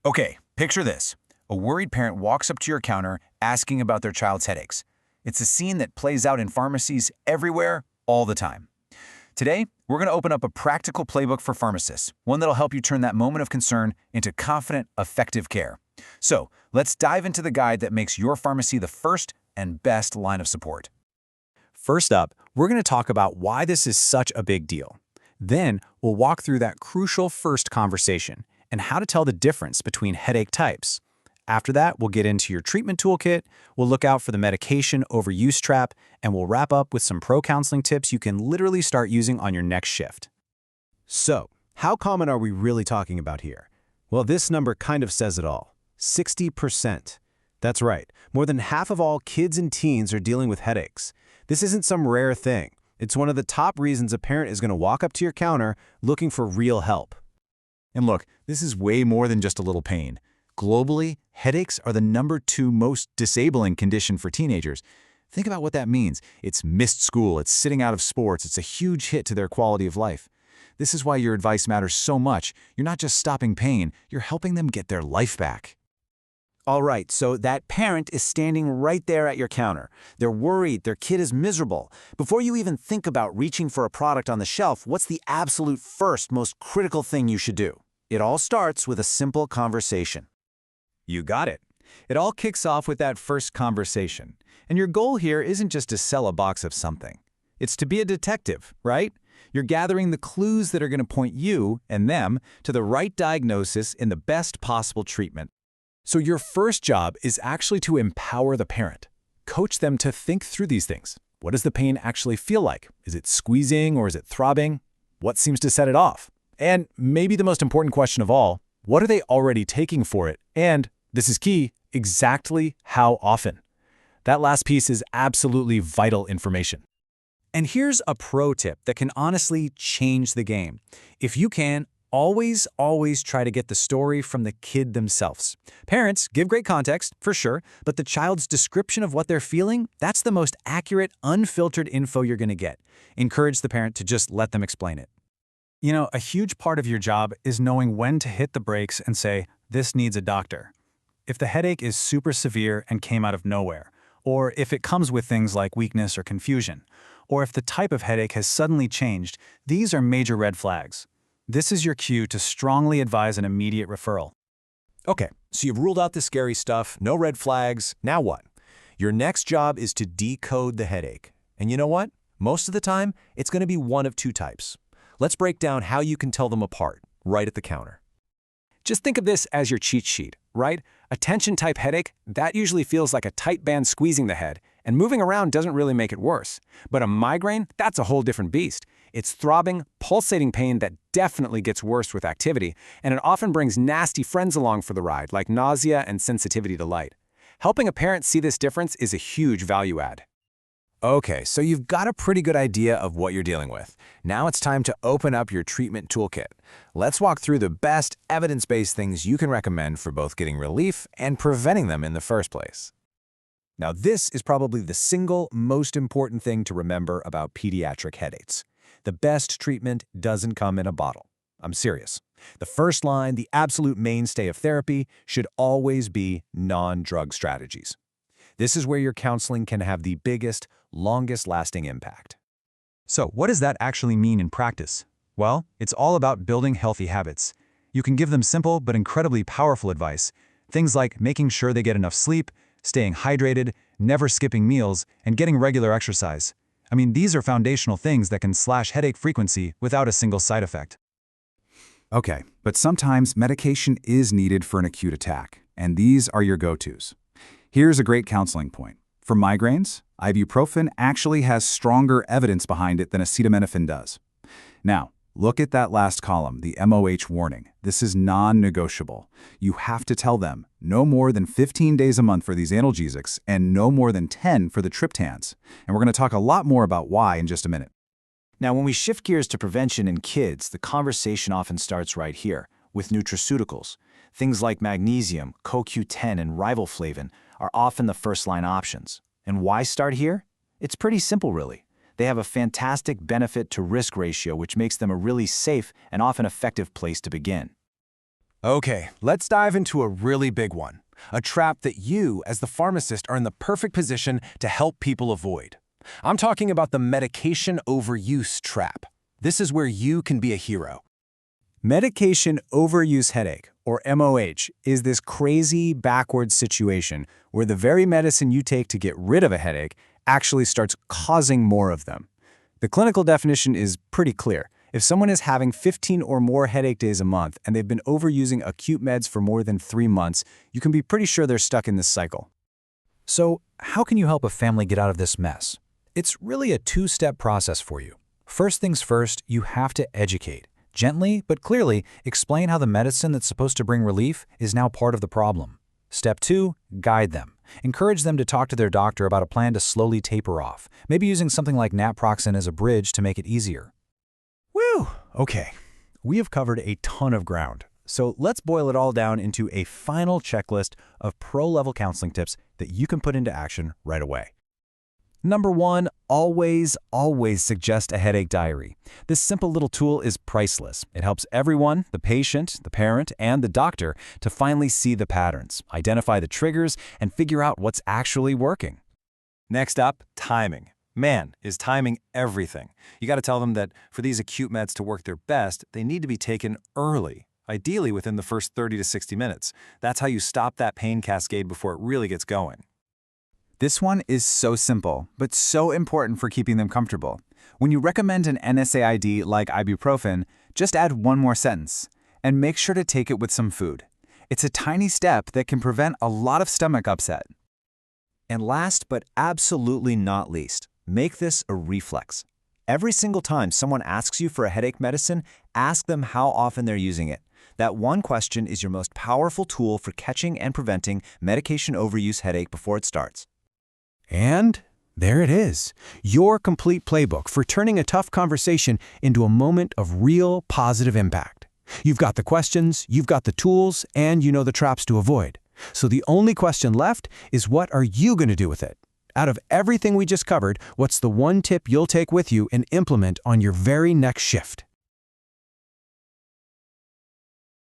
Okay, picture this. A worried parent walks up to your counter asking about their child's headaches. It's a scene that plays out in pharmacies everywhere, all the time. Today, we're going to open up a practical playbook for pharmacists, one that'll help you turn that moment of concern into confident, effective care. So, let's dive into the guide that makes your pharmacy the first and best line of support. First up, we're going to talk about why this is such a big deal. Then, we'll walk through that crucial first conversation and how to tell the difference between headache types. After that, we'll get into your treatment toolkit, we'll look out for the medication overuse trap, and we'll wrap up with some pro-counseling tips you can literally start using on your next shift. So, how common are we really talking about here? Well, this number kind of says it all. 60%. That's right. More than half of all kids and teens are dealing with headaches. This isn't some rare thing. It's one of the top reasons a parent is going to walk up to your counter looking for real help. And look, this is way more than just a little pain. Globally, headaches are the #2 most disabling condition for teenagers. Think about what that means. It's missed school, it's sitting out of sports, it's a huge hit to their quality of life. This is why your advice matters so much. You're not just stopping pain, you're helping them get their life back. All right, so that parent is standing right there at your counter. They're worried, their kid is miserable. Before you even think about reaching for a product on the shelf, what's the absolute first, most critical thing you should do? It all starts with a simple conversation. You got it. It all kicks off with that first conversation. And your goal here isn't just to sell a box of something. It's to be a detective, right? You're gathering the clues that are going to point you and them to the right diagnosis in the best possible treatment. So your first job is actually to empower the parent. Coach them to think through these things. What does the pain actually feel like? Is it squeezing or is it throbbing? What seems to set it off? And maybe the most important question of all, what are they already taking for it? And, this is key, exactly how often? That last piece is absolutely vital information. And here's a pro tip that can honestly change the game. If you can, always try to get the story from the kid themselves. Parents give great context, for sure, but the child's description of what they're feeling, that's the most accurate, unfiltered info you're going to get. Encourage the parent to just let them explain it. You know, a huge part of your job is knowing when to hit the brakes and say, this needs a doctor. If the headache is super severe and came out of nowhere, or if it comes with things like weakness or confusion, or if the type of headache has suddenly changed, these are major red flags. This is your cue to strongly advise an immediate referral. Okay, so you've ruled out the scary stuff, no red flags. Now what? Your next job is to decode the headache. And you know what? Most of the time, it's going to be one of two types. Let's break down how you can tell them apart, right at the counter. Just think of this as your cheat sheet, right? A tension-type headache, that usually feels like a tight band squeezing the head, and moving around doesn't really make it worse. But a migraine, that's a whole different beast. It's throbbing, pulsating pain that definitely gets worse with activity, and it often brings nasty friends along for the ride, like nausea and sensitivity to light. Helping a parent see this difference is a huge value add. Okay, so you've got a pretty good idea of what you're dealing with. Now it's time to open up your treatment toolkit. Let's walk through the best evidence-based things you can recommend for both getting relief and preventing them in the first place. Now, this is probably the single most important thing to remember about pediatric headaches. The best treatment doesn't come in a bottle. I'm serious. The first line, the absolute mainstay of therapy, should always be non-drug strategies. This is where your counseling can have the biggest, longest-lasting impact. So, what does that actually mean in practice? Well, it's all about building healthy habits. You can give them simple but incredibly powerful advice. Things like making sure they get enough sleep, staying hydrated, never skipping meals, and getting regular exercise. I mean, these are foundational things that can slash headache frequency without a single side effect. Okay, but sometimes medication is needed for an acute attack, and these are your go-tos. Here's a great counseling point. For migraines, ibuprofen actually has stronger evidence behind it than acetaminophen does. Now, look at that last column, the MOH warning. This is non-negotiable. You have to tell them no more than 15 days a month for these analgesics and no more than 10 for the triptans. And we're going to talk a lot more about why in just a minute. Now, when we shift gears to prevention in kids, the conversation often starts right here, with nutraceuticals. Things like magnesium, CoQ10, and riboflavin are often the first-line options. And why start here? It's pretty simple, really. They have a fantastic benefit-to-risk ratio, which makes them a really safe and often effective place to begin. Okay, let's dive into a really big one. A trap that you, as the pharmacist, are in the perfect position to help people avoid. I'm talking about the medication overuse trap. This is where you can be a hero. Medication overuse headache, or MOH, is this crazy, backwards situation where the very medicine you take to get rid of a headache actually starts causing more of them. The clinical definition is pretty clear. If someone is having 15 or more headache days a month and they've been overusing acute meds for more than 3 months, you can be pretty sure they're stuck in this cycle. So, how can you help a family get out of this mess? It's really a two-step process for you. First things first, you have to educate. Gently but clearly explain how the medicine that's supposed to bring relief is now part of the problem. Step 2, guide them. Encourage them to talk to their doctor about a plan to slowly taper off, maybe using something like naproxen as a bridge to make it easier. Whew! Okay, we have covered a ton of ground. So let's boil it all down into a final checklist of pro-level counseling tips that you can put into action right away. Number 1, always suggest a headache diary. This simple little tool is priceless. It helps everyone, the patient, the parent, and the doctor, to finally see the patterns, identify the triggers, and figure out what's actually working. Next up, timing. Man, is timing everything. You got to tell them that for these acute meds to work their best, they need to be taken early, ideally within the first 30 to 60 minutes. That's how you stop that pain cascade before it really gets going. This one is so simple, but so important for keeping them comfortable. When you recommend an NSAID like ibuprofen, just add one more sentence, and make sure to take it with some food. It's a tiny step that can prevent a lot of stomach upset. And last but absolutely not least, make this a reflex. Every single time someone asks you for a headache medicine, ask them how often they're using it. That one question is your most powerful tool for catching and preventing medication overuse headache before it starts. And there it is, your complete playbook for turning a tough conversation into a moment of real positive impact. You've got the questions, you've got the tools, and you know the traps to avoid. So the only question left is, what are you going to do with it? Out of everything we just covered, what's the one tip you'll take with you and implement on your very next shift?